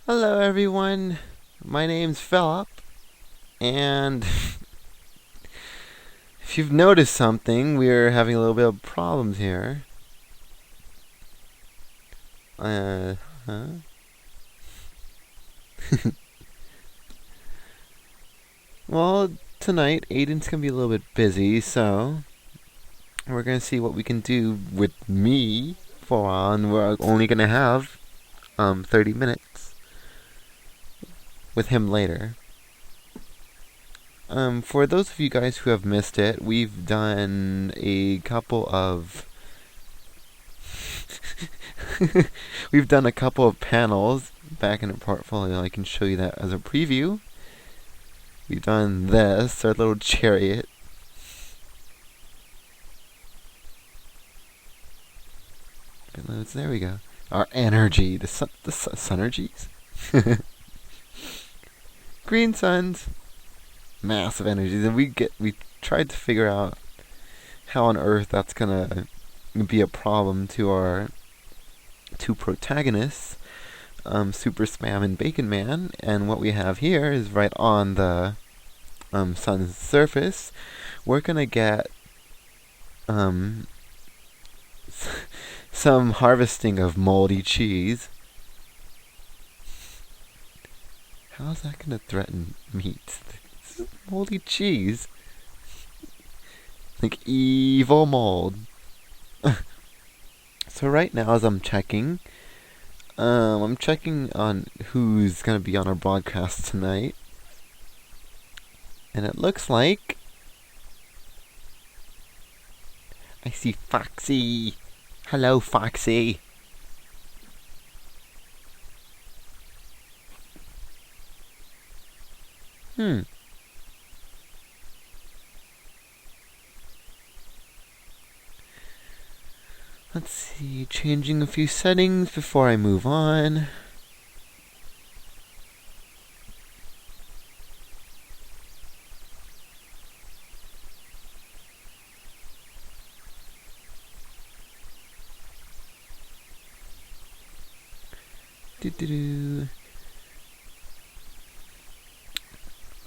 Hello, everyone. My name's Philip, and if you've noticed something, we're having a little bit of problems here. Huh? Well, tonight, Aiden's gonna be a little bit busy, so we're gonna see what we can do with me for a while, and we're only gonna have 30 minutes with him later. For those of you guys who have missed it, we've done a couple of we've done a couple of panels back in our portfolio. I can show you that as a preview. We've done this, our little chariot. There we go. Our energy, the sunergies. Green suns, massive energies, and we tried to figure out how on earth that's gonna be a problem to our two protagonists, Super Spam and Bacon Man. And what we have here is right on the sun's surface. We're gonna get some harvesting of moldy cheese. How's that gonna threaten meat? This is moldy cheese. Like evil mold. So right now, as I'm checking on who's gonna be on our broadcast tonight, and it looks like I see Foxy. Hello, Foxy. Let's see, changing a few settings before I move on.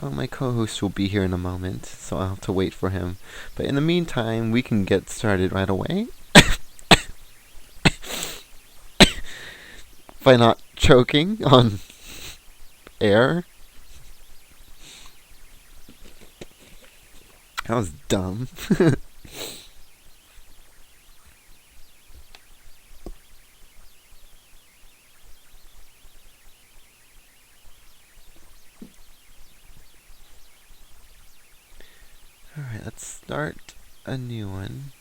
Oh, my co-host will be here in a moment, so I'll have to wait for him. But in the meantime, we can get started right away. By not choking on air. That was dumb. Alright, let's start a new one.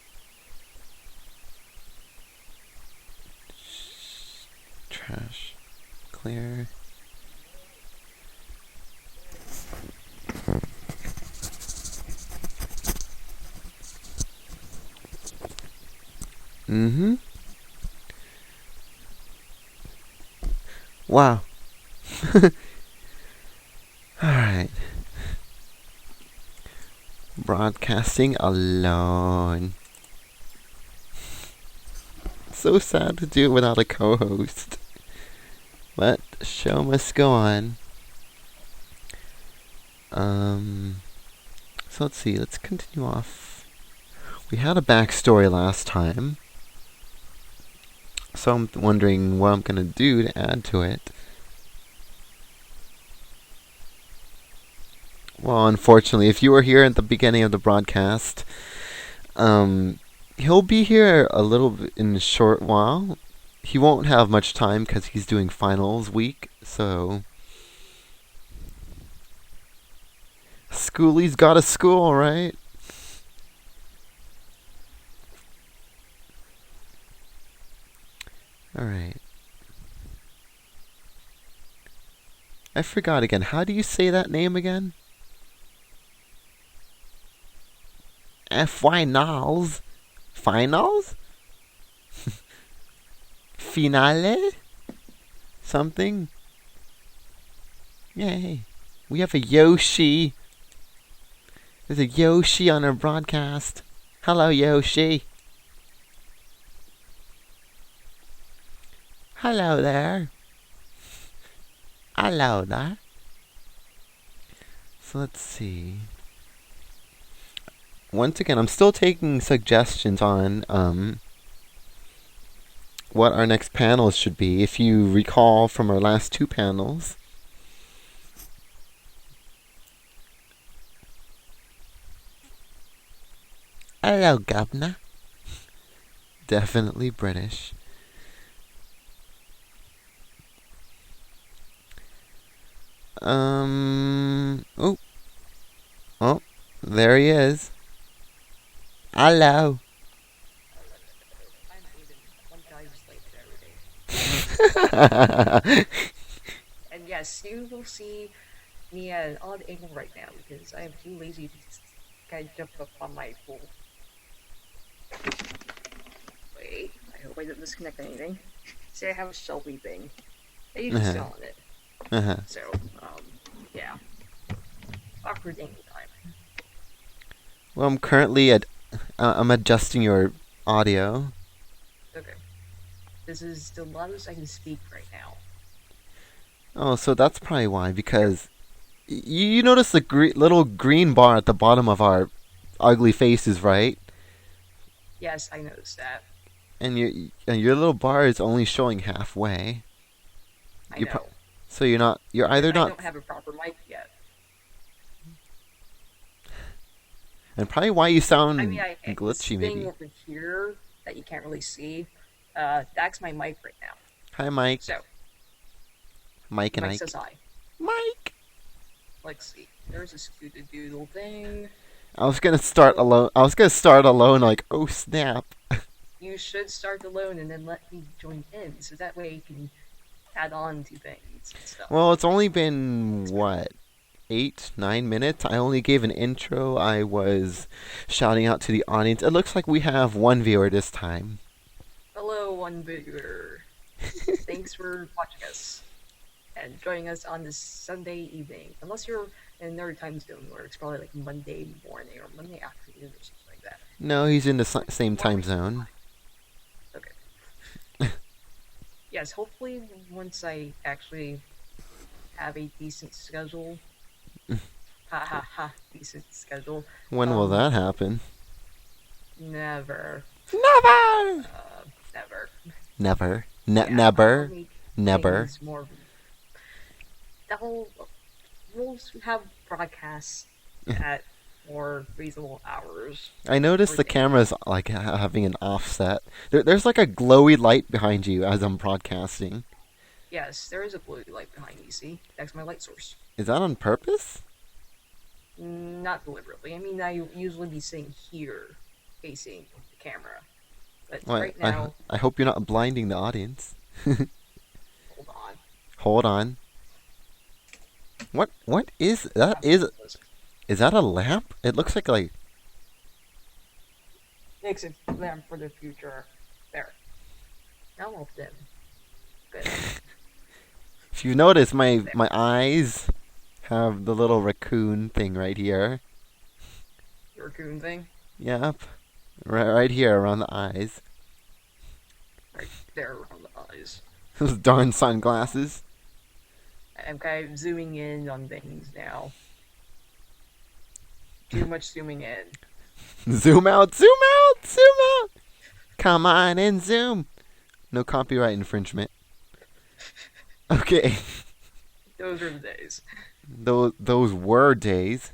Trash. Clear. Wow. Alright. Broadcasting alone. So sad to do it without a co-host. But the show must go on. So let's see, let's continue off. We had a backstory last time, so I'm wondering what I'm gonna do to add to it. Well, unfortunately, if you were here at the beginning of the broadcast, he'll be here a little bit in a short while. He won't have much time because he's doing finals week, so Schoolie's got a school, right? Alright. I forgot again. How do you say that name again? Finals? Finals? Finale? Something? Yay. We have a Yoshi. There's a Yoshi on our broadcast. Hello, Yoshi. Hello there. Hello there. So let's see. Once again, I'm still taking suggestions on what our next panels should be. If you recall from our last two panels, hello, Governor. Definitely British. Oh, oh, there he is. Hello. I'm Aiden. One guy who's late to every day. And yes, you will see me at an odd angle right now because I am too lazy to kind of jump up on my pool. Wait, I hope I didn't disconnect anything. See, I have a Shelby thing. I usually sit on it. So, yeah. Awkward angle time. Well, I'm currently I'm adjusting your audio. Okay. This is the loudest I can speak right now. Oh, so that's probably why. Because you notice the little green bar at the bottom of our ugly faces, right? Yes, I noticed that. And your little bar is only showing halfway. I know. So you're either I not. don't have a proper mic yet. And probably why you sound glitchy, this thing maybe. over here that you can't really see. That's my mic right now. Hi, Mike. So, Mike and Mike Ike. says hi. Mike. Let's see. There's a Scooter-Doodle thing. I was gonna start alone. Like, oh snap. You should start alone and then let me join in, so that way you can add on to things and stuff. Well, it's only been what, 8, 9 minutes. I only gave an intro. I was shouting out to the audience. It looks like we have one viewer this time. Hello, one viewer. Thanks for watching us and joining us on this Sunday evening. Unless you're in another time zone where it's probably like Monday morning or Monday afternoon or something like that. No, he's in the same time zone. Okay. Yes, hopefully once I actually have a decent schedule. Decent schedule. When will that happen? Never. Never! Never. Never. Yeah, Never. Never. More. We'll have broadcasts at more reasonable hours. I noticed the camera's like having an offset. There's like a glowy light behind you as I'm broadcasting. Yes, there is a blue light behind me, see? That's my light source. Is that on purpose? Not deliberately. I mean, I usually be sitting here, facing the camera. But right now... I hope you're not blinding the audience. Hold on. Hold on. What is that? Is that a lamp? It looks like... Makes a lamp for the future. There. Now I'll dim. Good. If you notice, my eyes have the little raccoon thing right here. The raccoon thing? Yep. Right here around the eyes. Right there around the eyes. Those darn sunglasses. I'm kind of zooming in on things now. Too much zooming in. Zoom out, zoom out, zoom out. Come on and zoom. No copyright infringement. Okay. Those are the days. Those were days.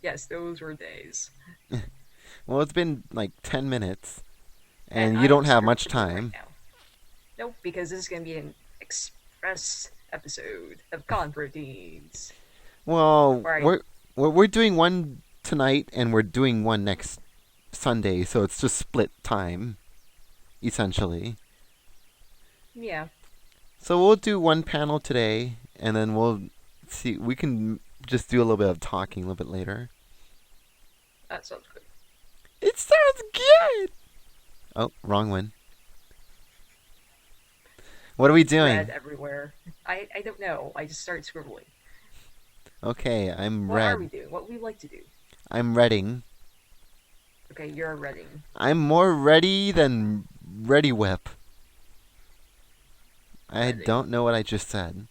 Yes, those were days. Well, it's been like 10 minutes, and you don't have much time. Right now. Nope, because this is going to be an express episode of Conproteens. Well, we're doing one tonight, and we're doing one next Sunday, so it's just split time, essentially. Yeah. So we'll do one panel today, and then we'll see. We can just do a little bit of talking a little bit later. That sounds good. It sounds good! Oh, wrong one. What are we doing? Red everywhere. I don't know. I just started scribbling. Okay, I'm what red. What are we doing? What we like to do? I'm reading. Okay, you're reading. I'm more ready than Ready Whip. I don't know what I just said.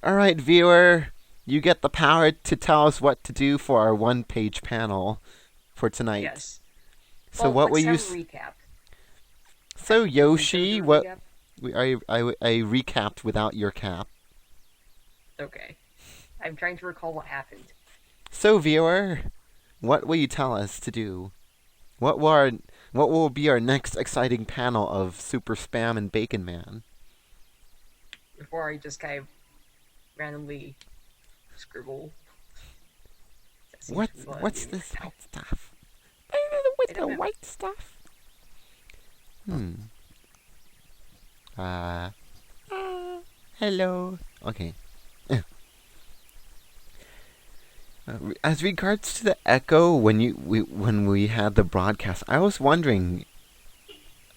All right, viewer, you get the power to tell us what to do for our one-page panel for tonight. Yes. So Well, what will let's you? have a recap. So Can we go Yoshi, through a what? recap? I recapped without your cap. Okay. I'm trying to recall what happened. So viewer, what will you tell us to do? What will our, what will be our next exciting panel of Super Spam and Bacon Man? Before I just kind of randomly scribble. That seems to be what I'm What's doing this right now. white stuff? I With don't the know. white stuff? Hmm. Uh. Hello. Okay. As regards to the echo, when we had the broadcast, I was wondering.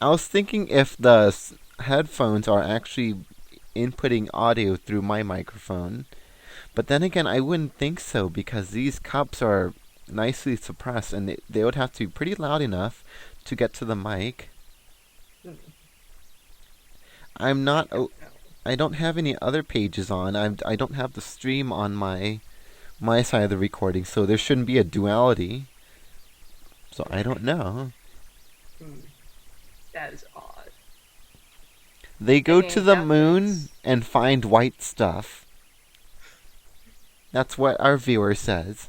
I was thinking if the headphones are actually inputting audio through my microphone, but then again, I wouldn't think so because these cups are nicely suppressed, and they would have to be pretty loud enough to get to the mic. Hmm. I'm not. I don't know. I don't have any other pages on. I don't have the stream on my side of the recording, so there shouldn't be a duality. So I don't know. Hmm. That is odd. They go to In the that moon case, and find white stuff. That's what our viewer says.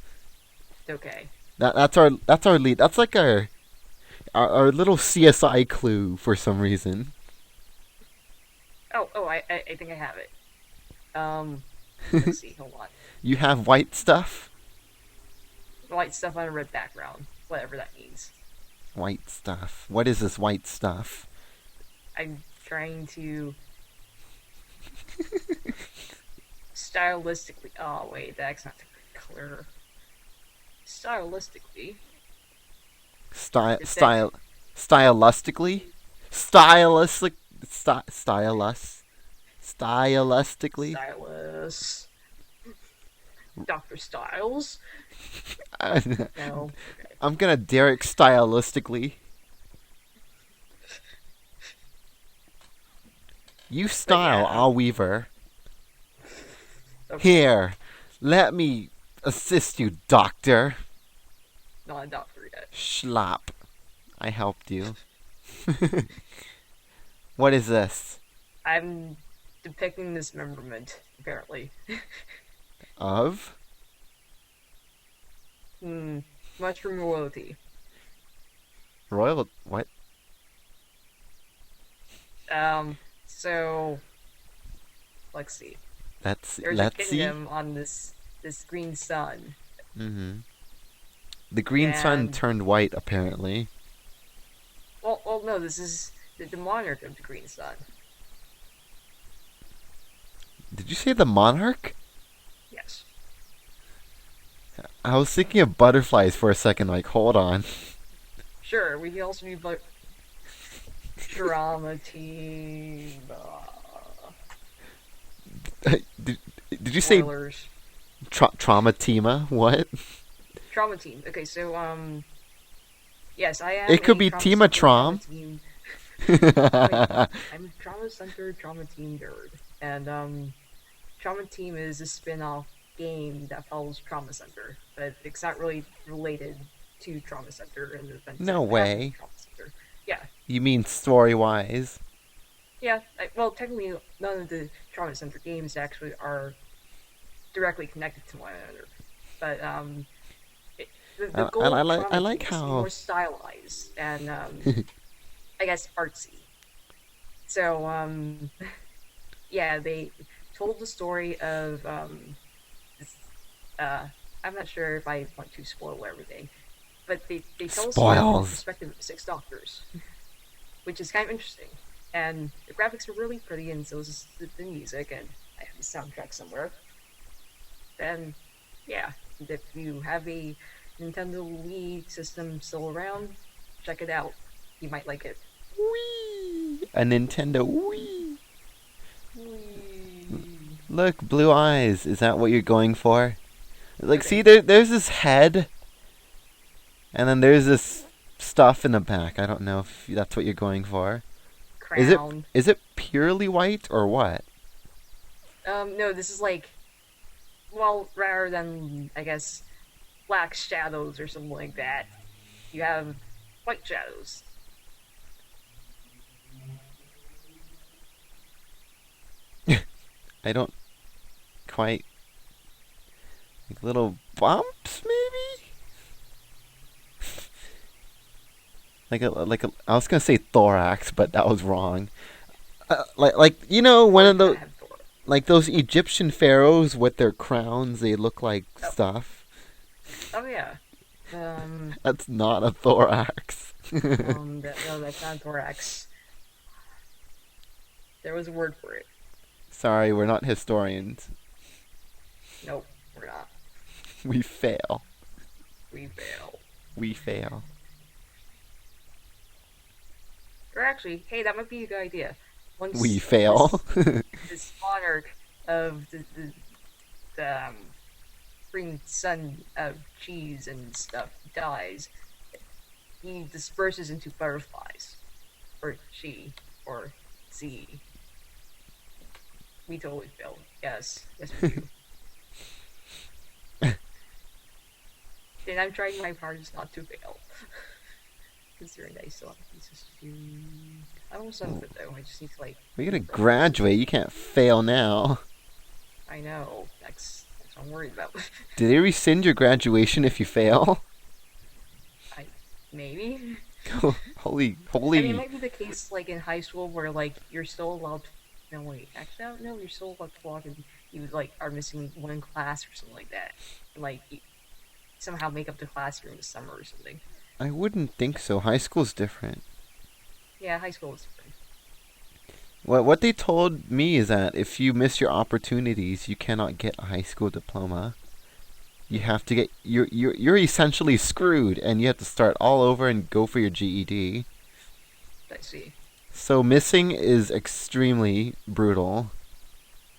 okay. That's our lead. That's like our little CSI clue for some reason. Oh, I think I have it. Let's see. Hold on. You have white stuff? White stuff on a red background. Whatever that means. White stuff. What is this white stuff? I'm trying to stylistically. Oh wait, that's not clear. Stylistically, Style stylistically? Stylistic stylistically? stylus, Doctor Styles. No. Okay. I'm gonna Derek stylistically. You But style, yeah. I'll Weaver. Okay. Here, let me assist you, doctor. Not a doctor yet. Schlop. I helped you. What is this? I'm depicting dismemberment, apparently. Of? Mushroom royalty. Royal. What? So let's see. Let's There's a see. kingdom on this green sun. Mm-hmm. The green sun And turned white, apparently. well, no, this is the monarch of the green sun. Did you say the monarch? Yes. I was thinking of butterflies for a second, like, hold on. Sure, we can also do like drama team. Did you say Spoilers. trauma tema? What? Trauma team. Okay, so yes, I am. It could a be trauma Tima center Trom. trauma team. Wait, I'm a trauma center trauma team nerd, and trauma team is a spin-off game that follows Trauma Center, but it's not really related to Trauma Center and the events No that happen in way. Trauma Center. Yeah, You mean story-wise? yeah. Well, technically, none of the Trauma Center games actually are directly connected to one another, but the goal I of like Trauma like Team is how more stylized and I guess artsy. So yeah, they told the story of this, I'm not sure if I want to spoil everything, but they tell a story from the spoils. perspective of 6 doctors, which is kind of interesting. And the graphics are really pretty, and so is the music, and I have the soundtrack somewhere. And yeah, if you have a Nintendo Wii system still around, check it out. You might like it. Wii. A Nintendo Wii. Wii. Look, blue eyes. Is that what you're going for? Like, Okay. see, there's this head, and then there's this stuff in the back. I don't know if that's what you're going for. Crown. Is it purely white or what? No, this is like, well, rather than, I guess, black shadows or something like that, you have white shadows. I don't quite like little bumps, maybe. I was gonna say thorax, but that was wrong. Like you know, one Well, of you kind those of have Thor. like those Egyptian pharaohs with their crowns. They look like Oh, stuff. oh yeah. Um, That's not a thorax. no, that's not thorax. There was a word for it. Sorry, we're not historians. Nope, we're not. We fail. We fail. We fail. Or actually, hey, that might be a good idea. We Once fail. this monarch of the spring sun of cheese and stuff dies, he disperses into butterflies, or she, or Z. We totally failed. Yes, yes we do. And I'm trying my hardest not to fail. Considering I still have pieces to. I'm almost done with it though. I just need to like. We're gonna graduate. You can't fail now. I know. That's what I'm worried about. Do they rescind your graduation if you fail? I maybe. holy, I mean, it holy. might be the case like in high school where like you're still allowed. No wait, actually no, you're still allowed to walk and you like are missing one class or something like that, and like you somehow make up the class during the summer or something. I wouldn't think so. High school's different. Yeah, high school is different. What they told me is that if you miss your opportunities, you cannot get a high school diploma. You have to get you're essentially screwed, and you have to start all over and go for your GED. I see. So missing is extremely brutal.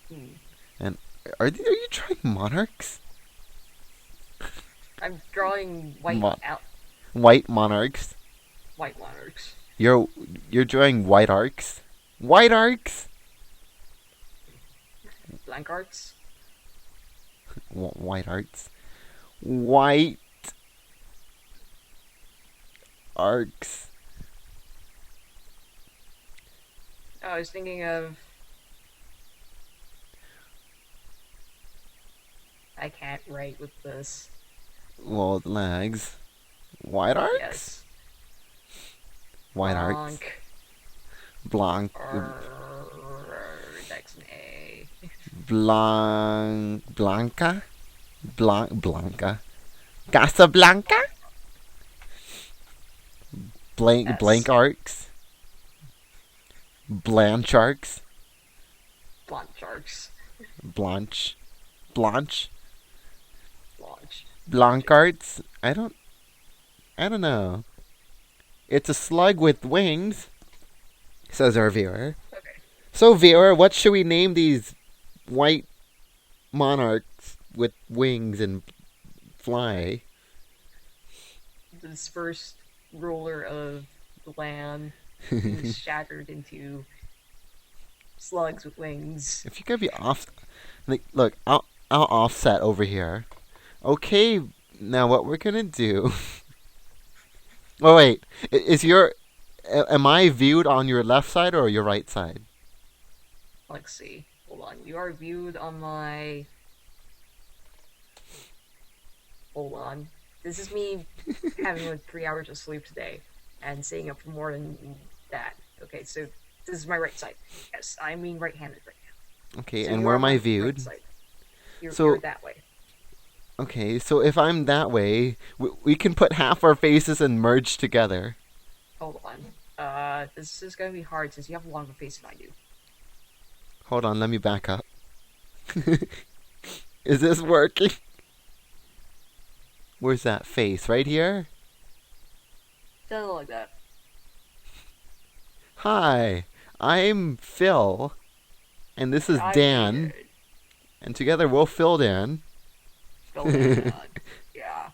Hmm. And are you trying monarchs? I'm drawing white Mo- out White monarchs. white monarchs. You're you're drawing white arcs. White arcs. Blank arts. White arcs. White arcs. Oh, I was thinking of. I can't write with this. Well, legs. White arcs. Yes. White arcs. Blanc. Blanc. That's an A. Blanca. Blanca. Casablanca. Blank S. arcs. Blanche arcs. Blanc sharks. Blanche. Launch. Blanc arts. I don't know. It's a slug with wings, says our viewer. Okay. So, viewer, what should we name these white monarchs with wings and fly? The dispersed ruler of the land is shattered into slugs with wings. If you could be off, like, look, I'll offset over here. Okay, now what we're gonna do? Oh wait, am I viewed on your left side or your right side? Let's see. Hold on. You are viewed on my. Hold on. This is me having like 3 hours of sleep today and staying up for more than that. Okay, so this is my right side. Yes, I mean right-handed right now. Okay, So and you where are am on I my viewed? right side. So- You're that way. Okay, so if I'm that way, we can put half our faces and merge together. Hold on. This is gonna be hard since you have a longer face than I do. Hold on, let me back up. Is this working? Where's that face? Right here? Doesn't look like that. Hi, I'm Phil, and this is I Dan, did. and together we'll fill Dan. Spell that out. Yeah.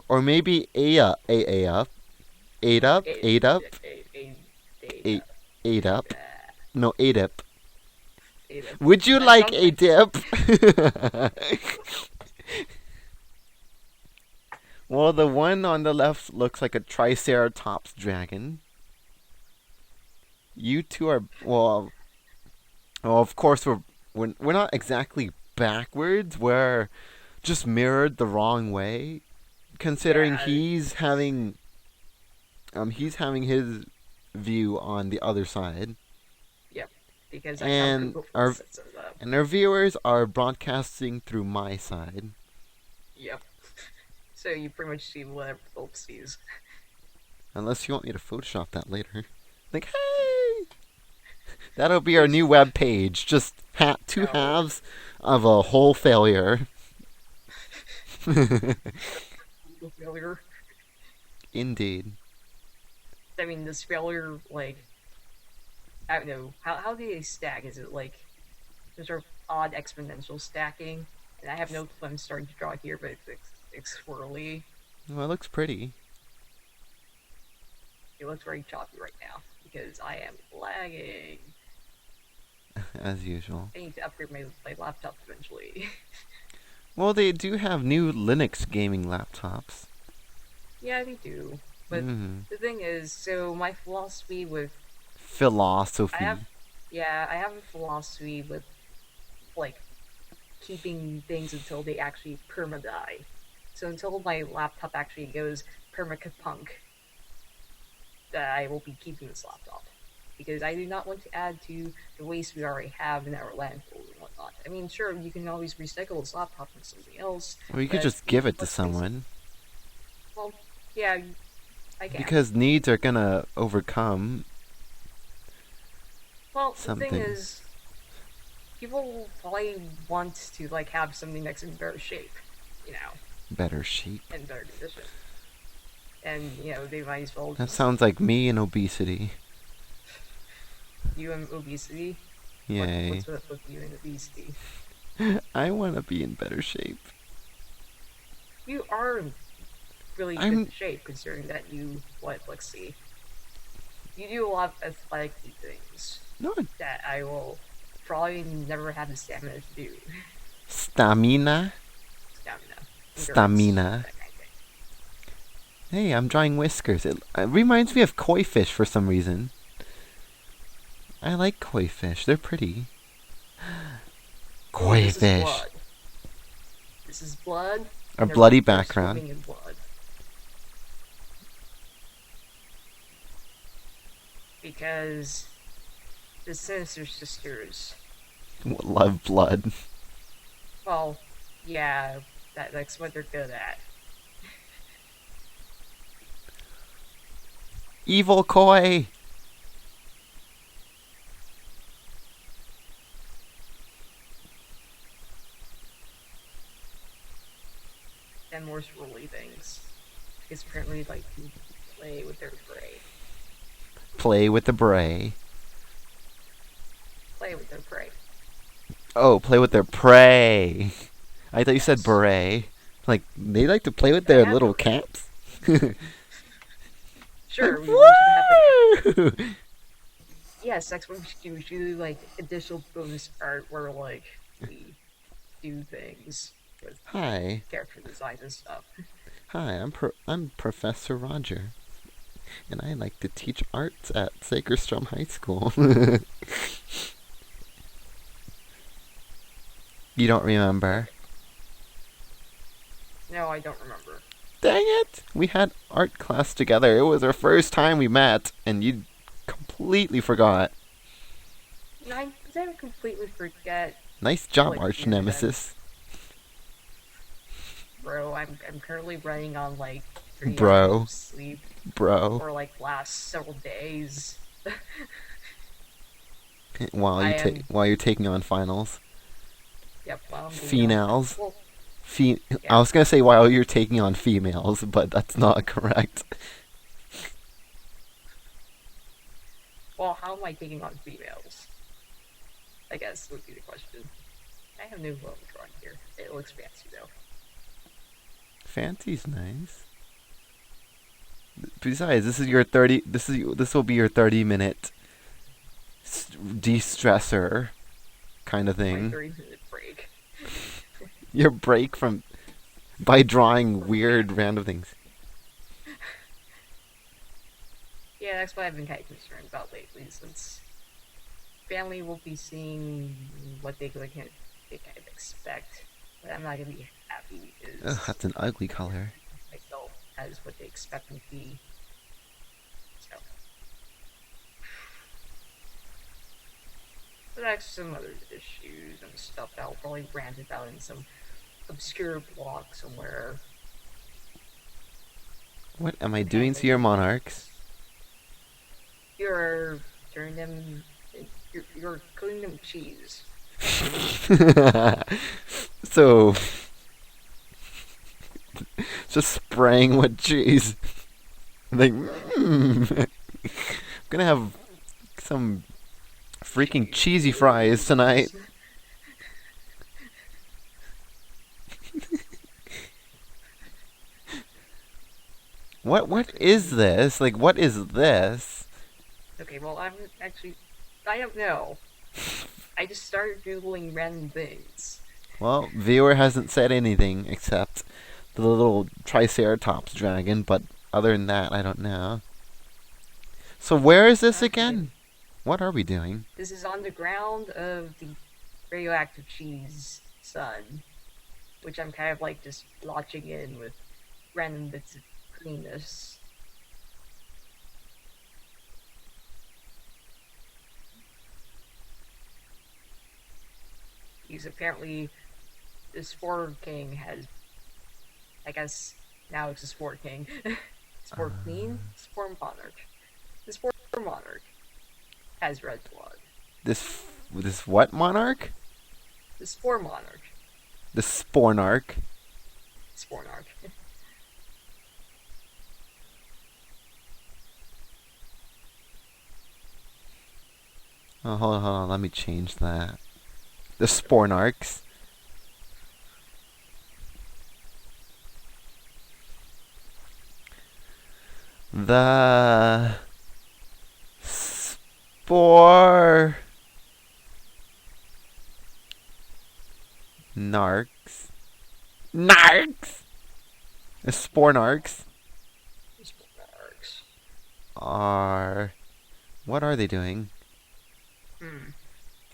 Or maybe A up. Eight up. Eight, Eight eight, up. No, 8 up. dip. Would you That like sounds a like dip? Well, the one on the left looks like a Triceratops dragon. You two are well, of course we're not exactly backwards. We're just mirrored the wrong way, considering yeah, he's having his view on the other side, yep. Because I have and Google our sets it up. and our viewers are broadcasting through my side. Yep. So you pretty much see whatever Philip sees. Unless you want me to Photoshop that later. Like, hey! That'll be our Which new web page. Just two no halves of a whole failure. failure. Indeed. I mean, this failure, like, I don't know. How do they stack? Is it like some sort of odd exponential stacking? And I have no clue. I'm starting to draw here, but it's swirly. Well, it looks pretty. It looks very choppy right now because I am lagging. As usual. I need to upgrade my laptop eventually. Well, they do have new Linux gaming laptops. Yeah, they do. But the thing is, so my philosophy with Philosophy. I have a philosophy with like keeping things until they actually perma-die. So until my laptop actually goes perma-punk, I will be keeping this laptop. Because I do not want to add to the waste we already have in our landfills and whatnot. I mean, sure, you can always recycle this laptop into something else. Or you could just give it to someone. Well, yeah, I can. Because needs are gonna overcome Well, something. the thing is, people will probably want to like have something that's in better shape, you know, Better shape. in better condition. And, you know, they might as well That just sounds like me and obesity. you and obesity. Yay. What's up with you and obesity? I want to be in better shape. You are in really I'm- good shape considering that let's see. You do a lot of athletic things No, that I will probably never have the stamina to do. stamina. Stamina. Stamina. Endurance, that kind of thing. Hey, I'm drawing whiskers. It reminds me of koi fish for some reason. I like koi fish. They're pretty. Koi This is fish. blood. This is blood. A and they're bloody they're background. swimming in blood. Because the Sinister Sisters, Love blood. well, yeah, that's what they're good at. Evil koi. And more swirly things. Because apparently they like to play with their prey. Play with the bray. Play with their prey. Oh, play with their prey. I thought you said Yes. beret. Like, they like to play with They their have little berets. caps. Sure, Like, we should have like woo! yes, that's what we should do. We should do like additional bonus art where like we do things with Hi. character design and stuff. Hi, I'm Professor Roger. And I like to teach arts at Sakerstrom High School. You don't remember? No, I don't remember. Dang it! We had art class together. It was our first time we met, and you completely forgot. I didn't completely forget, Nice job, Like, arch yeah, nemesis. bro. I'm currently running on like 3 Bro. hours of sleep Bro. for like last several days. While I am- you're taking on finals. Yep. Well, I'm doing Females. Well, I was gonna say while you're taking on females, but that's not correct. well, how am I taking on females? I guess would be the question. I have no clue what I'm drawing here. It looks fancy though. Fancy's nice. Besides, this is your 30. This will be your 30-minute de-stressor kind of My thing. 30-minute break. Your break from by drawing weird random things. Yeah, that's what I've been kind of concerned about lately, since family will be seeing what they kind of expect, but I'm not gonna be happy Ugh, because that's an ugly I can't color. myself as what they expect me to be. So, but that's some other issues and stuff that I'll probably rant about in some obscure blog somewhere. What am I doing to Anyway, your monarchs? you're turning them, you're cooking them cheese. So, just spraying with cheese. Like, I'm gonna have some freaking cheesy fries tonight. What is this? Like, what is this? Okay, well, I don't know. I just started googling random things. Well, viewer hasn't said anything except the little Triceratops dragon, but other than that, I don't know. So where is this Okay. again? What are we doing? This is on the ground of the radioactive cheese sun, which I'm kind of like just launching in with random bits of greenness. Because apparently the Spore King has, I guess now it's a Spore King. Spore Queen? Spore Monarch. The Spore Monarch has red blood. This what monarch? The Spore Monarch. The Spornarch. Spornarch. Oh, hold on, let me change that. The Spornarchs. The Spore Narcs. Narcs! The Spornarchs Spornarchs. are... What are they doing?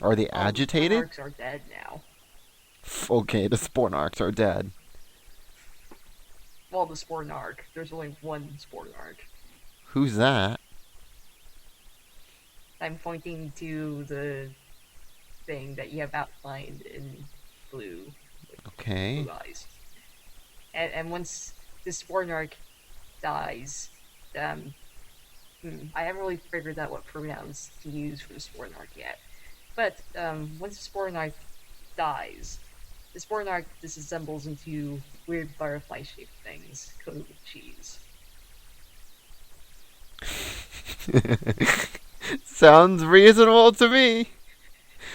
Are they All agitated? The Spornarchs are dead now. Okay, the Spornarchs are dead. Well, the Spornarch. There's only one Spornarch. Who's that? I'm pointing to the thing that you have outlined in blue. Okay. Blue eyes. And once the Spornarch dies, I haven't really figured out what pronouns to use for the Spornarch yet. But once the Spornarch dies, the Spornarch disassembles into weird butterfly-shaped things coated with cheese. Sounds reasonable to me.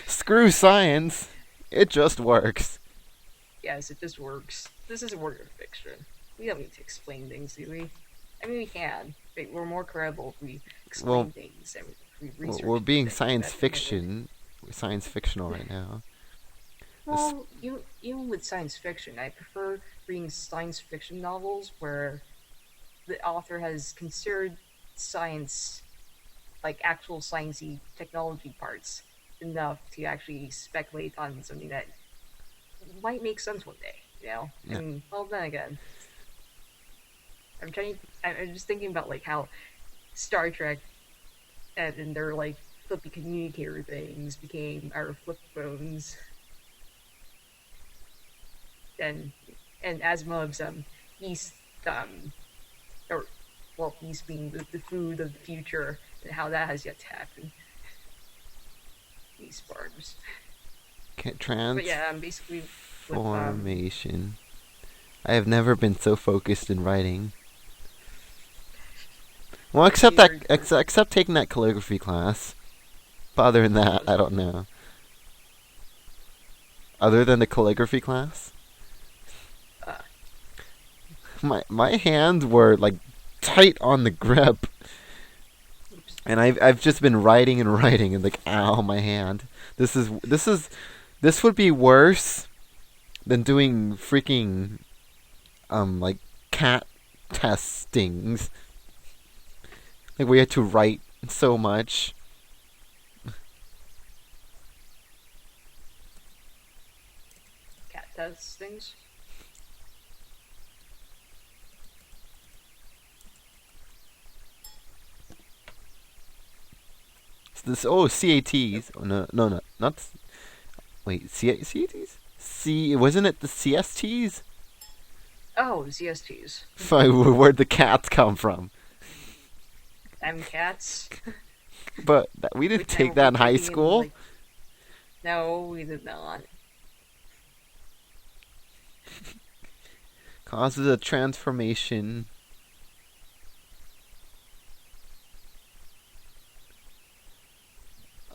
Screw science. It just works. Yes, it just works. This is a work of fiction. We don't need to explain things, do we? I mean, we can, but we're more credible if we explain things and we research. We're being things science that fiction. We're science fictional right now. Well, even with science fiction, I prefer reading science fiction novels where the author has considered science, like actual sciencey technology parts, enough to actually speculate on something that might make sense one day. You know, Yeah. I mean, well, then again, I'm just thinking about like how Star Trek and their like flippy communicator things became our flip phones. And Asimov's yeast, or well, yeast being the food of the future, and how that has yet to happen. Yeast farms. But yeah, I'm basically with Transformation. I have never been so focused in writing. Well, except taking that calligraphy class. But other than that, I don't know. Other than the calligraphy class, my hands were like tight on the grip. Oops. And I've just been writing and writing and like, ow, my hand. This would be worse than doing freaking like cat testings. Like we had to write so much. Cat test things. CATs. Oh, no, not. Wait, CATs? Wasn't it the CSTs? Oh, CSTs. Where'd the cats come from? MCATs. But we didn't take that in high school. Like, no, we did not. Causes a transformation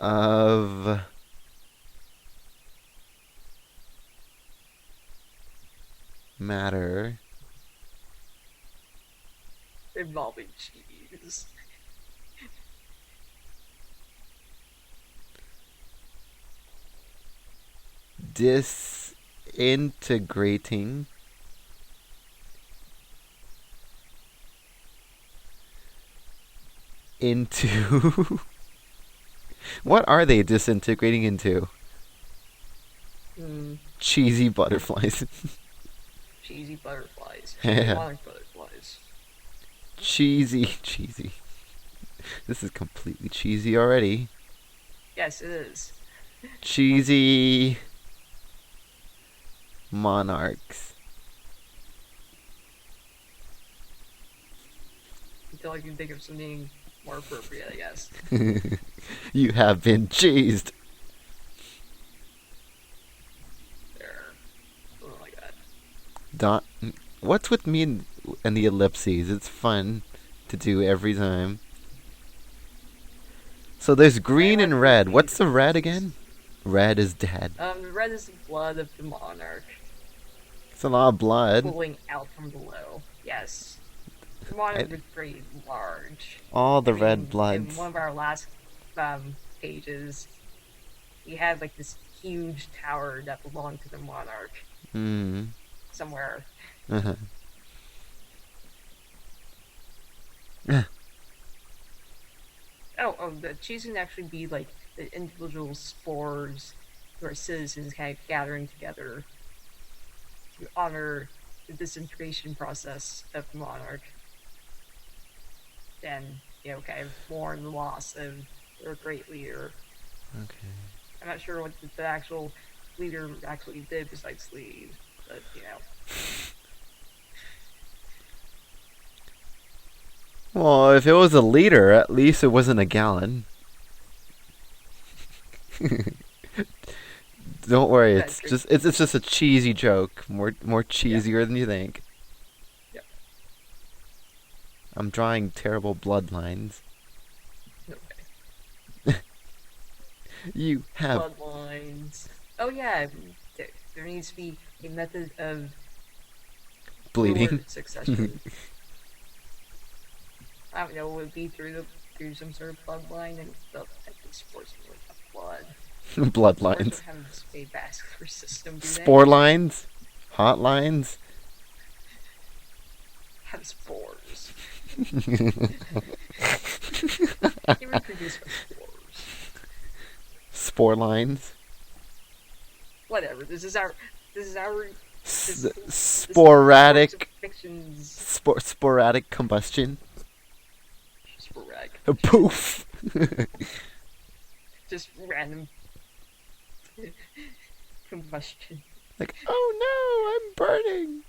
of matter Involving cheese. disintegrating into what are they disintegrating into? Cheesy butterflies. Cheesy butterflies. Yeah. Monarch butterflies. Cheesy. This is completely cheesy already. Yes, it is. Cheesy monarchs. Until I can think of something more appropriate, I guess. You have been cheesed. There. Something like that. What's with me and the ellipses? It's fun to do every time. So there's green and red. What's the red again? Red is dead. The red is the blood of the monarch. It's a lot of blood. Pooling out from below. Yes. The monarch was pretty large. All the red bloods. In one of our last pages, he had like this huge tower that belonged to the monarch. Somewhere. Uh-huh. The cheese can actually be like the individual spores or citizens kind of gathering together to honor the disintegration process of the monarch. And, kind of mourn the loss of their great leader. Okay. I'm not sure what the actual leader actually did besides leave, but, Well, if it was a liter, at least it wasn't a gallon. Don't worry, it's just a cheesy joke, more cheesier than you think. Yep. I'm drawing terrible bloodlines. Okay. You have bloodlines. Oh yeah, there needs to be a method of bleeding succession. I don't know, would it be through some sort of bloodline and stuff? I think spores really have blood. Bloodlines. Spores don't have a vascular system, do they? Spore lines? Hotlines? Have spores. They reproduce from spores. Spore lines? Whatever. This is our sporadic sporadic combustion. Sporadic. Poof. Just random combustion. Like, oh no, I'm burning.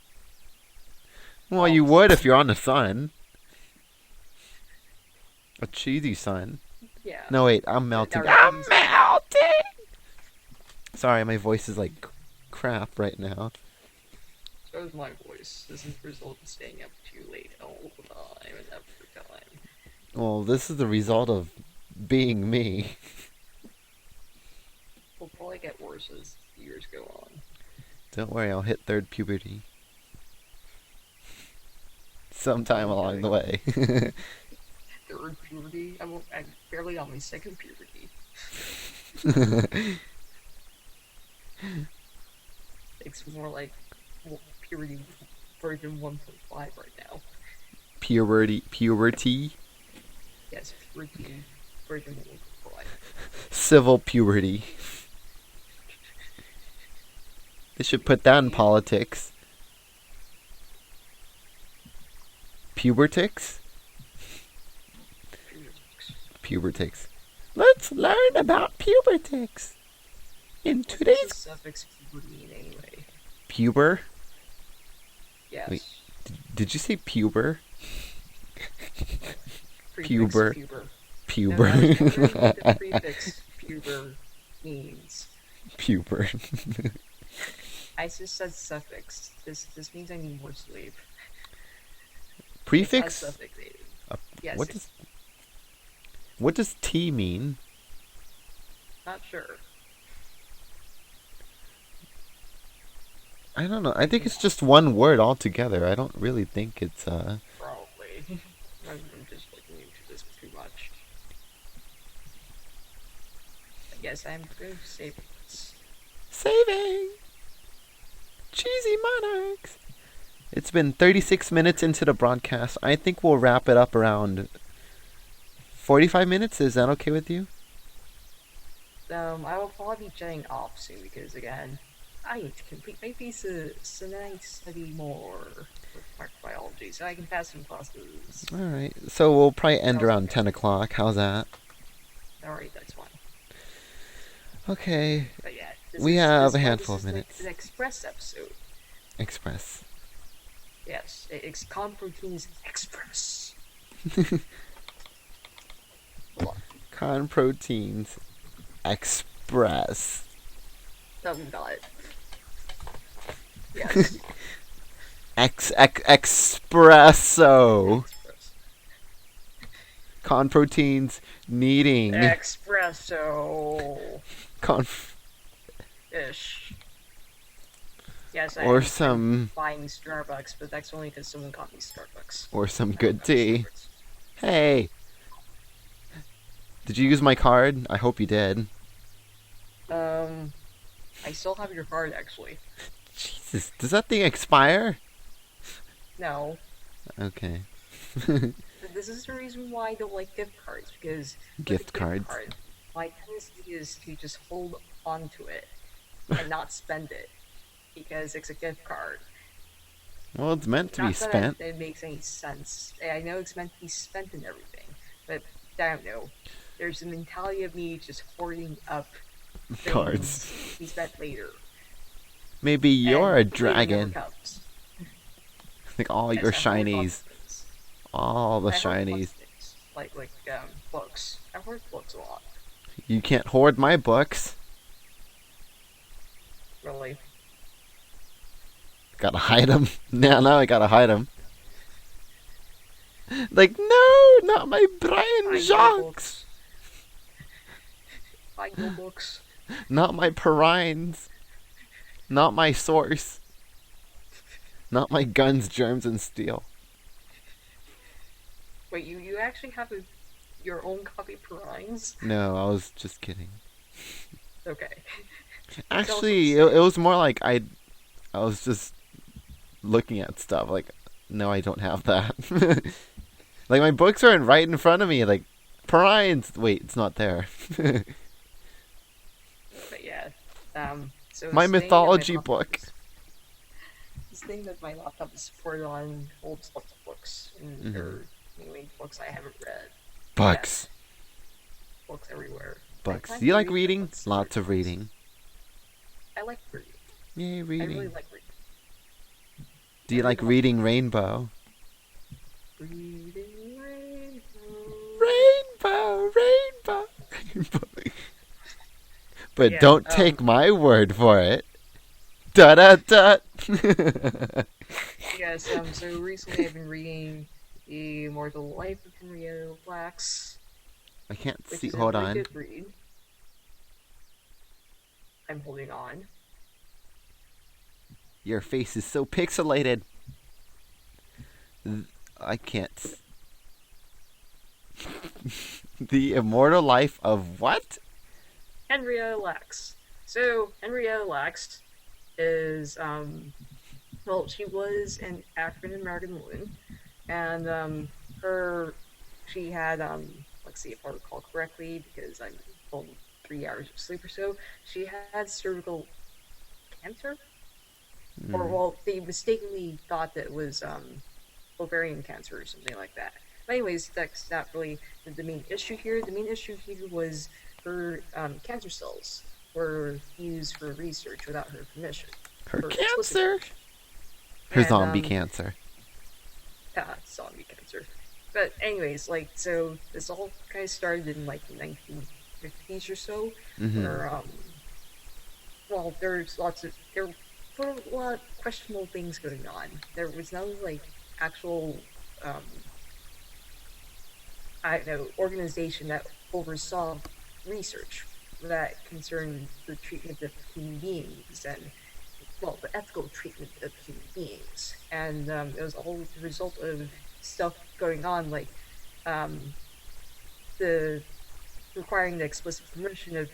Well, you would if you're on the sun. A cheesy sun. Yeah. No, wait, I'm melting. I'm melting! Sorry, my voice is like crap right now. So is my voice. This is the result of staying up too late all the time and every time. Well, this is the result of being me. Will probably get worse as years go on. Don't worry, I'll hit third puberty. Sometime along the way. third puberty. I'm barely on my second puberty. It's more like puberty version 1.5 right now. Puberty, Yes, puberty version 1.5. civil puberty. They should put that in politics. Pubertics? Pubertics. Let's learn about pubertics in What does the today's suffix puberty mean anyway? puber. Yes. Wait. Did you say puber? Prefix Puber. puber. Puber. No, I was wondering what the prefix puber means. Puber. I just said suffix. This means I need more sleep. Prefix? Suffix maybe. Yes. What does T mean? Not sure. I don't know. I think it's just one word altogether. I don't really think it's Probably. I'm just looking into this too much. Yes, I'm going to save this. saving cheesy monarchs. It's been 36 minutes into the broadcast. I think we'll wrap it up around 45 minutes. Is that okay with you? I will probably be jetting off soon because, again, I need to complete my thesis, so then I study more with microbiology, so I can pass some classes. Alright. So we'll probably end around 10 o'clock. How's that? Alright, that's fine. Okay. But yeah, We have a handful of minutes. An express episode. Express. Yes, it's Conproteens Express. Hold on. Conproteens Express. No, we got it. Yes. Espresso. Express. Conproteins needing. Espresso. Ish. Yes, I'm buying Starbucks, but that's only because someone got me Starbucks. Or some good tea. Hey. Did you use my card? I hope you did. I still have your card, actually. Jesus, does that thing expire? No. Okay. This is the reason why I don't like gift cards, because Gift cards. my tendency is to just hold on to it and not spend it, because it's a gift card. Well, it's meant to be Not that spent. it makes any sense. I know it's meant to be spent and everything, but I don't know. There's a mentality of me just hoarding up Cards. things to be spent later. Maybe you're a And the later never dragon. comes. Like all Yes, your I hoard lots shinies. of things. All the I hoard lots shinies. of things, like books. I hoard books a lot. You can't hoard my books. Really. Gotta hide them. Now I gotta hide them. Like, no, not my Brian Hide your Jacques. books. Hide your books. Not my Perines. Not my source. Not my guns, germs, and steel. Wait, you actually have your own copy of Perines? No, I was just kidding. Okay. Actually, it was more like I was just looking at stuff. Like, no, I don't have that. Like, my books are right in front of me. Like, Perines. Wait, it's not there. But yeah, so My this thing that mythology laptop book. This thing that my laptop is supported on holds lots of books, and there are mainly books I haven't read. Books. Yes, books everywhere. Books. I Do you like read reading? books Lots of sometimes. reading. I like reading. Yay, I reading. really like reading. Do you like reading Rainbow? Reading Rainbow, rainbow, rainbow. But Yeah, don't take my word for it. Da da da. Yes, so recently I've been reading The Immortal Life of Henrietta Lacks, I can't which see. is Hold a pretty on. good read. I'm holding on. Your face is so pixelated. I can't. The immortal life of what? Henrietta Lacks. So Henrietta Lacks is well, she was an African American woman, and her she had let's see if I recall correctly because I'm only 3 hours of sleep or so. She had cervical cancer, or Hmm. well, they mistakenly thought that it was ovarian cancer or something like that. But anyways, that's not really the main issue here. The main issue here was her cancer cells were used for research without her permission, Her her explicit cancer? permission, Her and zombie cancer. zombie cancer. But anyways, like so, this all kind of started in like the 1950s or so, Mm-hmm. where well, there were a lot of questionable things going on. There was no like actual um, I don't know organization that oversaw research that concerned the treatment of human beings and well the ethical treatment of human beings, and it was all the result of stuff going on like um, the requiring the explicit permission of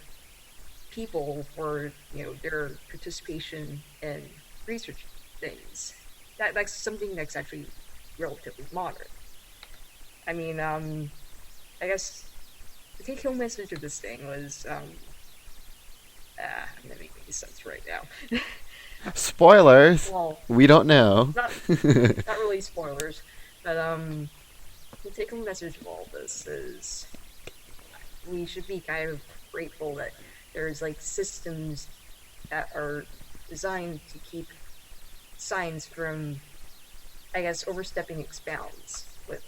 people for their participation in research things. That's something that's actually relatively modern. I mean, I guess the take-home message of this thing was, I'm not making any sense right now. Spoilers. Well, We don't know. not not really spoilers, but the take-home message of all this is we should be kind of grateful that there's like systems that are designed to keep science from, I guess, overstepping its bounds with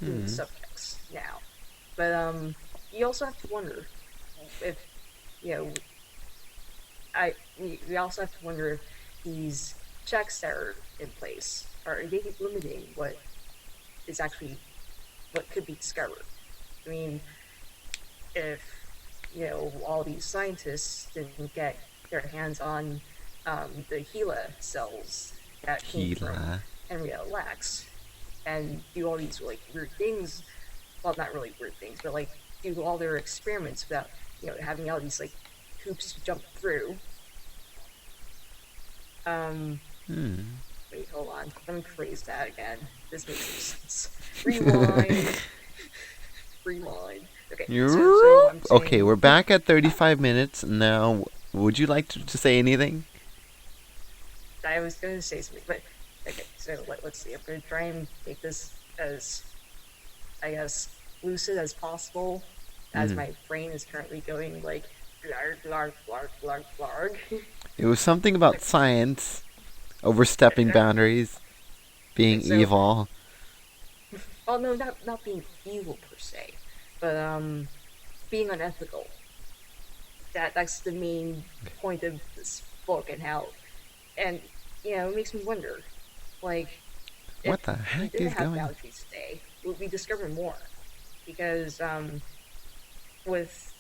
human Hmm. subjects now. But you also have to wonder if you know. We also have to wonder if these checks that are in place are they limiting is actually what could be discovered. I mean, if all these scientists didn't get their hands on the HeLa cells that came from Gila. Henrietta Lacks and do all these like weird things. Well, not really weird things, but like do all their experiments without having all these like hoops to jump through. Um, Hmm. wait, hold on. Let me phrase that again. This makes no sense. Rewind, rewind. Okay, so I'm Okay, we're saying back at 35 minutes now. Would you like to say anything? I was going to say something, but okay. So let's see. I'm going to try and make this as I guess lucid as possible, as Mm. my brain is currently going like blarg blarg blarg blarg blarg. It was something about Okay, science, overstepping boundaries, being so evil. well, no, not being evil per se, but being unethical. That's the main point of this book and how and it makes me wonder like if What the we heck didn't is have going on? boundaries today would we discover more because with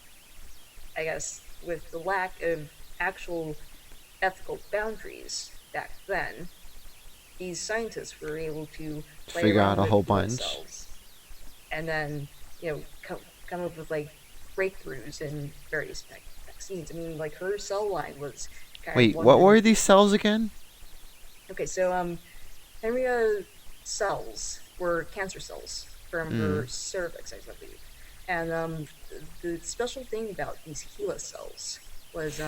I guess with the lack of actual ethical boundaries back then these scientists were able to play Figure out around a with whole HeLa bunch. cells and then come up with like breakthroughs in various vaccines. I mean, like her cell line was kind of Wait, one of what the were these cells again? okay. So Henrietta cells were cancer cells from Hmm. her cervix, I believe. And the special thing about these HeLa cells was,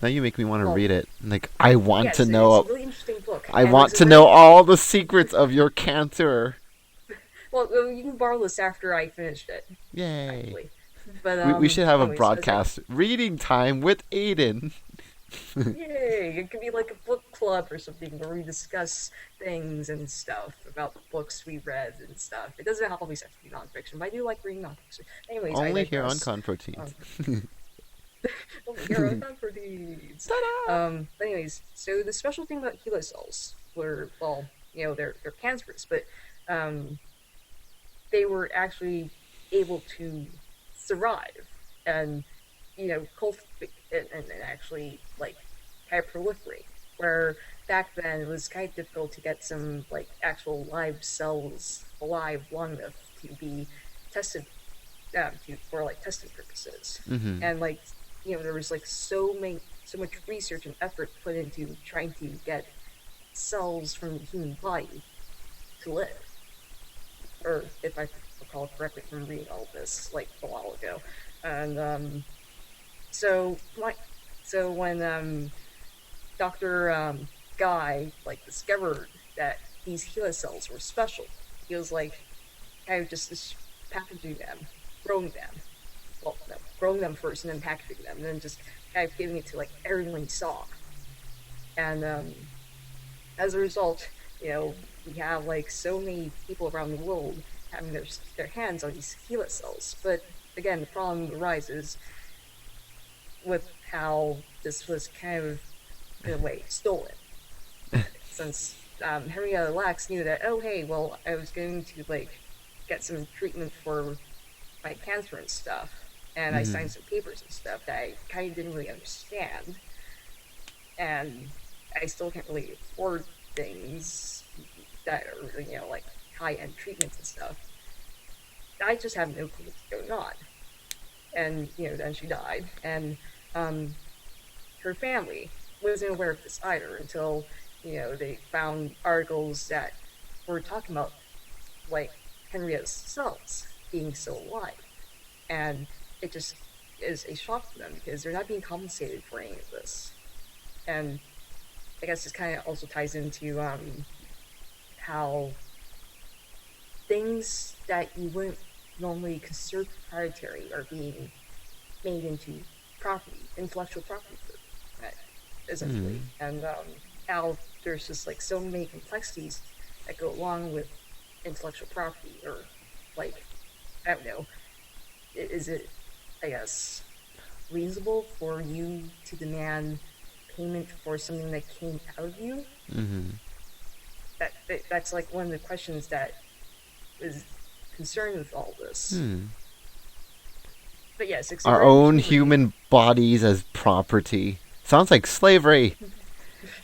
Now you make me want to well, read it. Like, I want to yes, it's a know. really interesting book, I and want it's to a know very all the secrets of your cancer. well. You can borrow this after I finished it, Yay. actually. But We should have a anyways, I was like, broadcast reading time with Aiden. yay! It could be like a book club or something where we discuss things and stuff about the books we read and stuff. It doesn't always have to be nonfiction, but I do like reading nonfiction. Anyways, I Only here on digress. Conproteens. Um, only here on Conproteens. Ta-da! But anyways, so the special thing about HeLa cells were, well, they're cancerous, but um, they were actually able to survive and cultivate and actually like kind of proliferate. Where back then it was kind of difficult to get some like actual live cells alive long enough to be tested for like testing purposes, Mm-hmm. and like there was like so much research and effort put into trying to get cells from the human body to live, or if I recall correctly from reading all this like a while ago, and so like so when Doctor Guy like discovered that these HeLa cells were special, he was like kind of just packaging them, growing them, well, no, growing them first and then packaging them, and then just kind of giving it to like everyone he saw. And as a result, we have like so many people around the world having their hands on these HeLa cells. But again, the problem arises with how this was kind of, in a way, stolen. Since Henrietta Lacks knew that, oh, hey, well, I was going to like get some treatment for my cancer and stuff, and I Mm-hmm. signed some papers and stuff that I kind of didn't really understand, and I still can't really afford things that are like high end treatments and stuff. I just have no clue what's going on, and then she died, and um, her family wasn't aware of this either until they found articles that were talking about like Henrietta's cells being still alive, and it just is a shock to them because they're not being compensated for any of this. And I guess this kind of also ties into how things that you wouldn't normally consider proprietary are being made into property, intellectual property for essentially, Mm-hmm. and how there's just like so many complexities that go along with intellectual property, or like I don't know, is it, I guess, reasonable for you to demand payment for something that came out of you? Mm-hmm. That's like one of the questions that is concerned with all this. Hmm. But yes, Our except own human. human bodies as property. Sounds like slavery.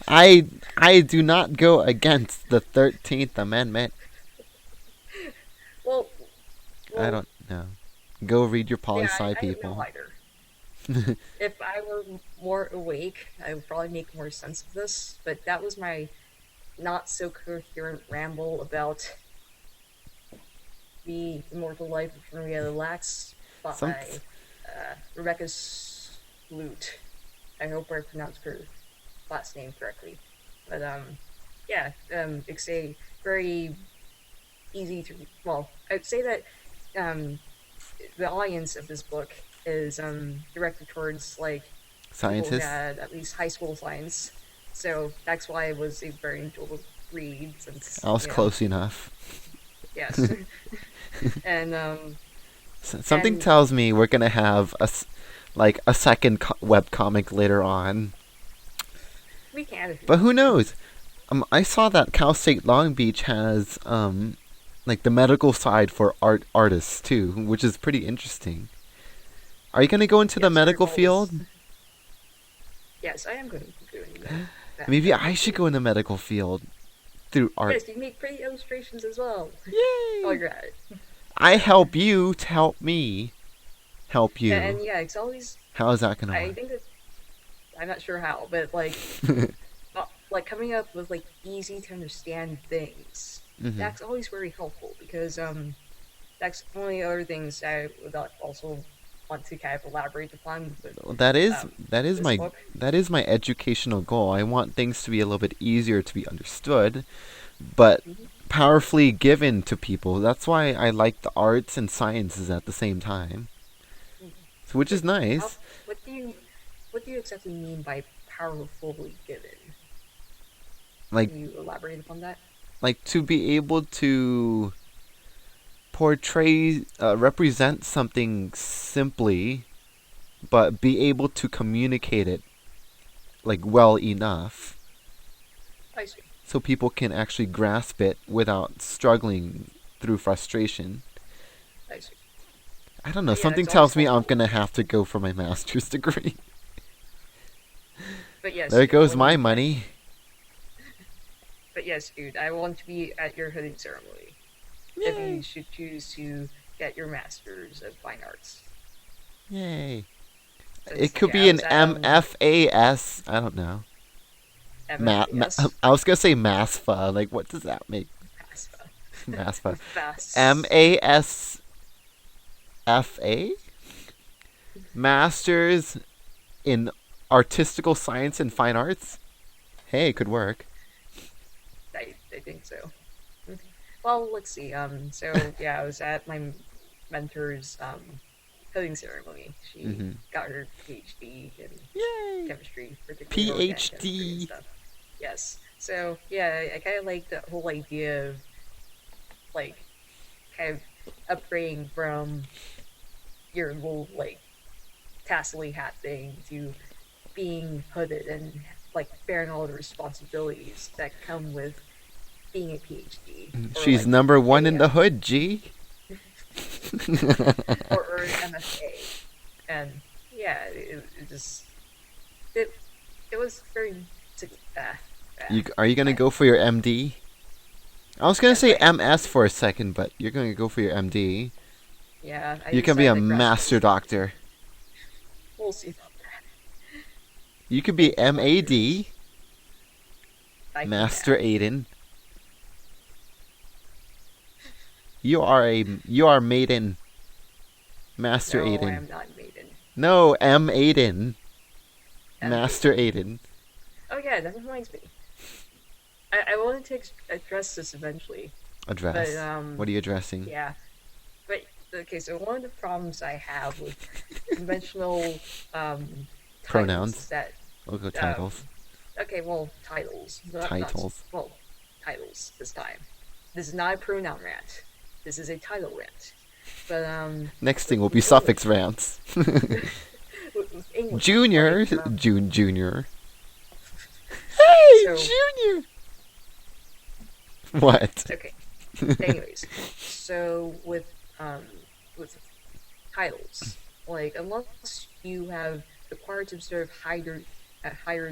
I I do not go against the 13th Amendment. Well, I well, don't know. Go read your poli yeah, sci, I don't know people. either. If I were more awake, I would probably make more sense of this. But that was my not so coherent ramble about the immortal life of Henrietta Lacks Some by Rebecca Sloot. I hope I pronounced her last name correctly. But yeah, it's a very easy to. Well, I'd say that um, the audience of this book is directed towards like people who scientists. had at least high school science. So that's why it was a very enjoyable read. Since I was close enough. yes, and Something and tells me we're gonna have like a second web comic later on. we can if we But who want to. knows? I saw that Cal State Long Beach has like the medical side for artists too, which is pretty interesting. Are you gonna go into the Yes, there's medical field? always. Yes, I am going to be doing that Maybe medical I should field. go in the medical field through art. Yes, you make pretty illustrations as well. Oh, Yay! you're at it. I help you to help me help you. And yeah, it's always. How is that gonna I work? think that I'm not sure how, but like coming up with like easy to understand things. Mm-hmm. That's always very helpful because that's one of the other things I would also want to kind of elaborate upon with Well, that is um, that is this my book. that is my educational goal. I want things to be a little bit easier to be understood, but Mhm. powerfully given to people. That's why I like the arts and sciences at the same time, so, which is Wait, how? nice. What do you what do you exactly mean by powerfully given? Like Can you elaborate upon that? to be able to portray represent something simply, but be able to communicate it like well enough I see. so people can actually grasp it without struggling through frustration. I see. I don't know. But yeah, Something it's always tells me I'm helpful. gonna have to go for my master's degree. But yes, There goes my when money. but yes, dude, I want to be at your hooding ceremony if Yay! you should choose to get your Masters of Fine Arts. Yay. It Since could yeah, be I an was at MFAS. I don't know. MFAS. I was gonna say MASFA. Like, what does that make? FASFA. MASFA. FAS. MASFA? Masters in Artistical Science and Fine Arts? Hey, it could work. I think so. Well, let's see. So yeah, I was at my mentor's coding ceremony. She Mm-hmm. got her PhD in Yay! chemistry, particularly organic chemistry and PhD! stuff. Yes. So yeah, I kind of like the whole idea of like kind of upgrading from your little like tassely hat thing to being hooded and like bearing all the responsibilities that come with being a PhD or She's like number one in a the hood, G. or an MFA, and yeah, it just it it was very Are you gonna go for your MD? I was gonna that's say right. MS for a second, but you're gonna go for your MD. Yeah, I You can be a decided to master graduate. doctor. We'll see about that. You could be Thank you, MAD, doctors. I can Master that. Aiden. You are maiden, Master No, I Aiden. am not maiden. No, M Aiden, I'm Master maiden. Aiden. Oh yeah, that reminds me. I wanted to address this eventually, but Address. What are you addressing? yeah. But okay, so one of the problems I have with conventional titles is Pronouns. that We'll go um, titles. okay, well, titles, not Titles. well, titles this time. This is not a pronoun rant. This is a title rant. But Next thing will be with suffix English, rants. with English, Junior. like Junior. Hey, so Junior. What? okay. Anyways, so um with titles, like unless you have acquired some sort of higher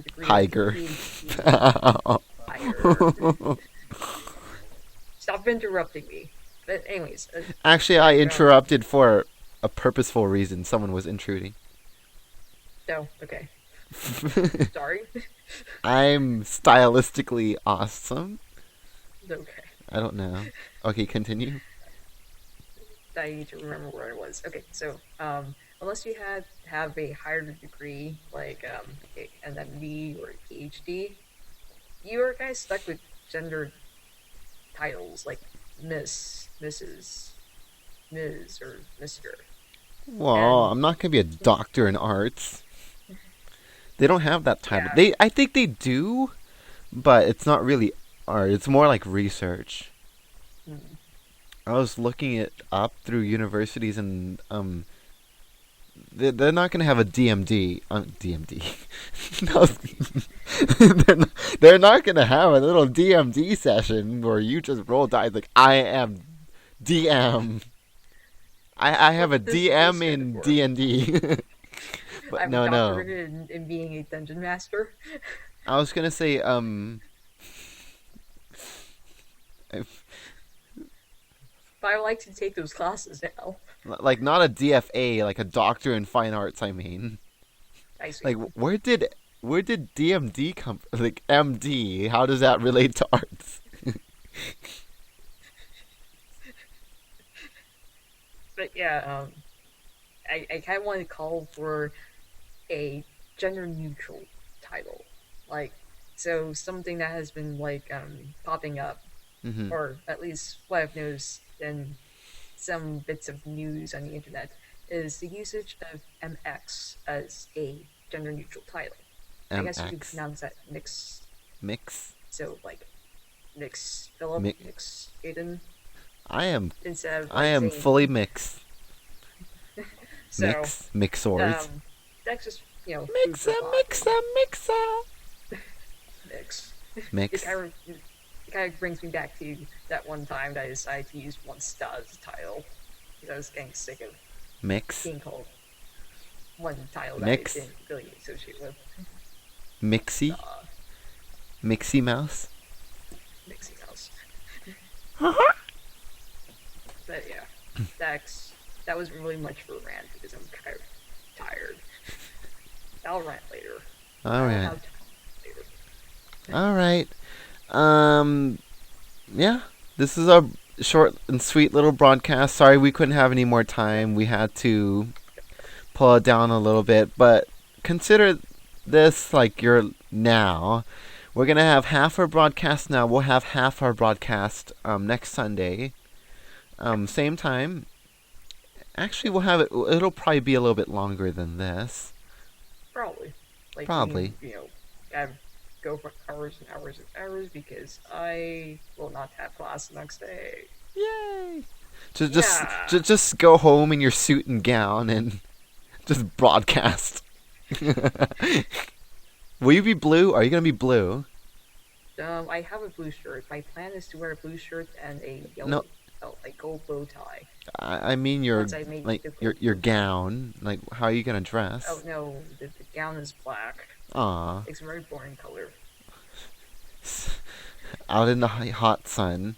degree like Higer. PhD, higher. Stop interrupting me. But anyways, Actually, I like interrupted for a purposeful reason. Someone was intruding. no, okay, sorry. I'm stylistically awesome. Okay, I don't know. Okay, continue. I need to remember where I was. Okay, so unless you have a higher degree like an MD or a PhD, you are kind of stuck with gender titles like Miss, Mrs, Ms, or Mister. Well, And I'm not gonna be a doctor in arts. They don't have that title. yeah, I think they do, but it's not really art. It's more like research. mm, I was looking it up through universities, and they're not gonna have a DMD. DMD. No, they're not gonna have a little DMD session where you just roll dice like I am DM. I have what a does D DM stand in for? D and D. But I'm a no, no. doctorate in being a dungeon master. I was gonna say But I like to take those classes now. like not a DFA, like a doctor in fine arts. I mean, I see. like where did DMD come? Like MD? How does that relate to arts? But yeah, I kind of want to call for a gender neutral title, like so something that has been like popping up, Mm-hmm. or at least what I've noticed in some bits of news on the internet is the usage of MX as a gender neutral title. I guess you could MX pronounce that mix, mix so like mix Philip, mix. mix Aiden, I am instead of I like am saying fully mix so. mixors. That's just food Mixa for thought. mixa mixa Mix. It mix kind of it kind of brings me back to that one time that I decided to use one star as a title because I was getting sick of mix being called one title that I mix didn't really associate with. mixy Uh, mixy mouse. Mixing Mouse. But yeah. That's that was really much for a rant because I'm kind of tired. I'll rant later. All I'll right. have time later. All right. Um. Yeah. This is our short and sweet little broadcast. Sorry we couldn't have any more time. We had to pull it down a little bit, but consider this like your now. We're gonna have half our broadcast now. We'll have half our broadcast next Sunday, same time. Actually, we'll have it. It'll probably be a little bit longer than this. Probably. Like Probably. have go for hours and hours and hours because I will not have class the next day. Yay! Yeah. Just go home in your suit and gown and just broadcast. Will you be blue? Are you gonna be blue? I have a blue shirt. My plan is to wear a blue shirt and a No, yellow, like gold bow tie. I mean your Once I make like the your gown. Like how are you gonna oh dress? no, the gown is black. Aw, It's a very boring color. out in the hot sun.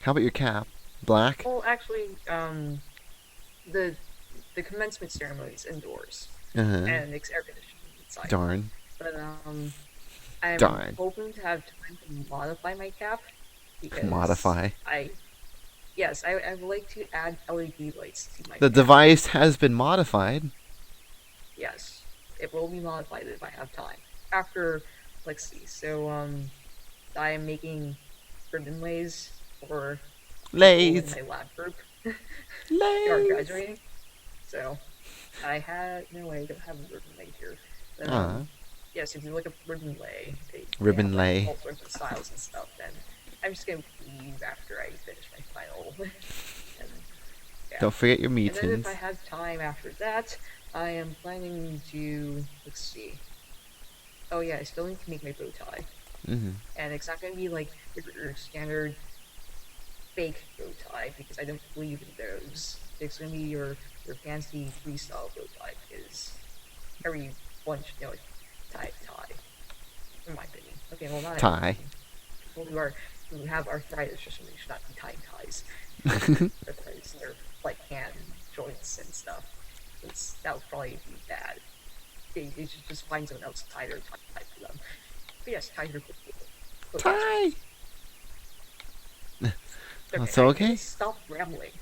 How about your cap? Black? Well, actually, the the commencement ceremony is indoors Uh huh. and it's air conditioned inside. Darn. But I'm Darn. hoping to have time to modify my cap because Modify. I would like to add LED lights to my The cap. device has been modified. Yes, it will be modified if I have time. After, let's see. So I am making ribbon lays for people in Lathe. my lab group who are Lathe. graduating. So I had no, I don't have a ribbon lay here. But Ah. yes, if you look up ribbon lay, they have Ribbon like lay. all sorts of styles and stuff. And I'm just gonna leave after I finish my final. And yeah, Don't forget your and then if meetings. I have time after that, I am planning to let's see. Oh yeah, I still need to make my bow tie, Mm-hmm. and it's not gonna be like your standard fake bow tie because I don't believe in those. It's gonna be your fancy freestyle bow tie because everyone should know a tie, in my opinion. Okay, well not everyone. Tie. People who have arthritis or something should not be tying ties. Arthritis in their like hand joints and stuff. That would probably be bad. They should just find someone else to tie their tie for them. But yes, ties are cool. Tie. Okay, That's I okay. need to stop rambling.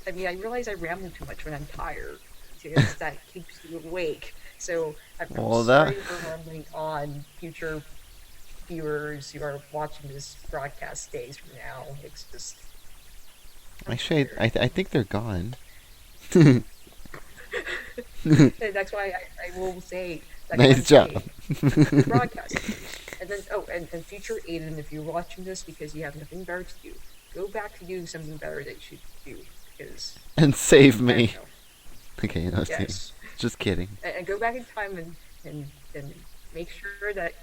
I mean, I realize I ramble too much when I'm tired because that keeps you awake. So I'm Well, sorry for rambling on future viewers who are watching this broadcast days from now. It's just Actually, I think they're gone. and that's why I will say that Nice I'm job. saying the broadcast days. And then and future Aiden, if you're watching this because you have nothing better to do, go back to doing something better that you should do because And save I me. don't know. Okay, no, Yes. just kidding. And go back in time and make sure that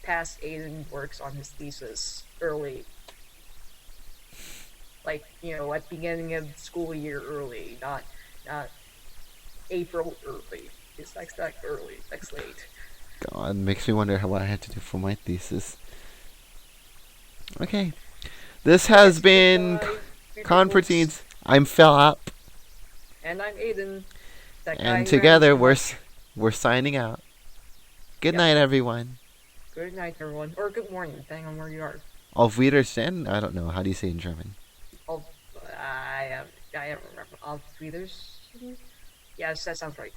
past Aiden works on his thesis early. Like, at the beginning of the school year early, not April early. It's like that early, that's late. God, makes me wonder what I had to do for my thesis. Okay, this has been Goodbye, people. Conproteens. I'm Philip, And I'm Aiden. That guy and who together rambles so we're signing out. Good Yep. night, everyone. much. Good night, everyone. Or good morning, depending on where you are. Auf Wiedersehen. I don't know. How do you say it in German? Oh, I don't remember. Auf Wiedersehen? Yes, that sounds right.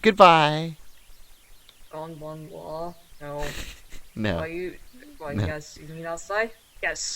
Goodbye. Gone one law. No. No. Well, No. yes, you mean outside? Yes.